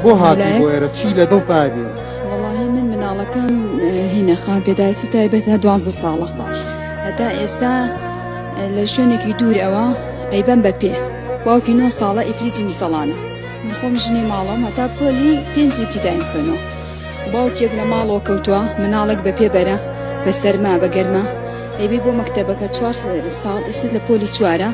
بۆ هاتی بۆ ئێرە چی لە دڵ تابێ؟ وەڵاهی من مناڵەکەم هینە خان پێداچی تایبەتە 12 ساڵە هەتا ئێستا لە شوێنێکی دوورەوە ئەیبەن بە پێ باوکی 9 ساڵە ئیفلیتی میسەڵانە من خۆم ژنی ماڵەوە هەتا پۆلی 5 پیدایم خوێنەوە باوکێک لە ماڵەوە کەوتووە مناڵێک بە پێ بەرە بە سەرما بە گەرمە ئەیبێ بۆ مەکتەبەکە 4 ساڵ ئێستا لە پۆلی 4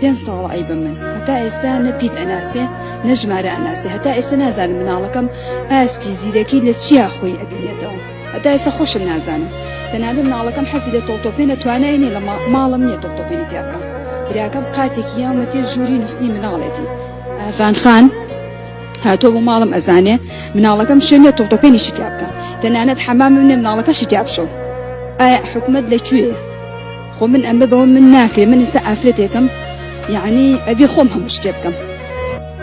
5 ساڵە ئەیبە من هەتا ئێستا نەپیت ئەناسێ نەژمارە ئەناسێ هەتا ئێستا نازانم مناڵەکەم ئاستی زیرەکی لە چیا خۆی ئەبینێتەوە هەتا ئێستا خۆشم نازانم تەنانەت مناڵەکەم حەزی لە تۆڵتۆپێ نەتوانای نیە لە ماڵم نییە تۆڵتۆپێنی تیا بکەم براکەم قاتێکی یامەتێ ژووری نووسنی مناڵێتی ئافان خان هاتۆ بۆ ماڵم ئەزانێ مناڵەکەم شوێنێ تۆڵتۆپێنیشی تیا بکەم تەنانەت حەمامم نێ مناڵەکەشی تیا بشۆ ئایا حکومەت لەکوێیە خۆ من ئەمە بەوە من ناکرێ من ئێستا ئافرەتێکم یعنی ئەبێ خۆم هەموو شتێ بکەم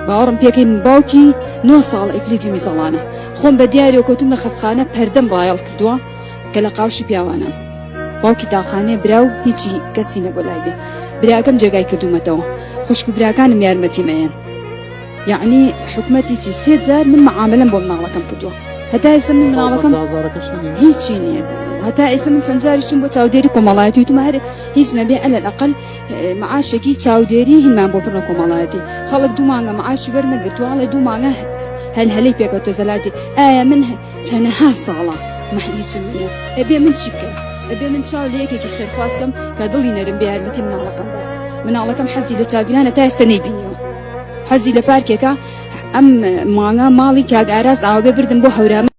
باوەڕم پێکەی من باوکی 9 ساڵ ئیفلیتی میسەڵانە خۆم بە دیارێ کەوتم لە خەستخانە پەردەم ڕایەڵ کردووە کە لە قاوشی پیاوانە باوکی تاقانێ براو هیچی کەسی نەبوو لای بێ براکەم جێگای کردومەتەوە خوشک و براکانم یارمەتیمەیەن یعنی حکومەتیی 3 جار من معاملەم بۆ مناڵەکەم کردووە هەتا ئێستا من مناڵەکەم هیچی نییە هەتا ئێستا من چەند جاریشم بۆ چاودێری کۆمەڵایەتی وتم هەر هیچ نەبێ ئەلە لەقل معاشێکی چاودێری هینمان بۆ بڕنە کۆمەڵایەتی خەڵک 2 مانگە معاشی وەرنەگرتووە 2 مانگە هەلهەلەی پێکەوتە زەلاتی ئایا من چەندەها ساڵە مەحیچم نییە ئەبێ من چی بکەم ئەبێ من چاو لە یەکێکی خێرخواستکەم کە دڵی نەرم بە یارمەتی مناڵەکەم حەزی لە چاویلانە تا ئێستا نەیبینیوە حەزی لە پارکێکە ئەم مانگە ماڵی کاک ئاراس ئاوە بێ بردم بۆ هەورامە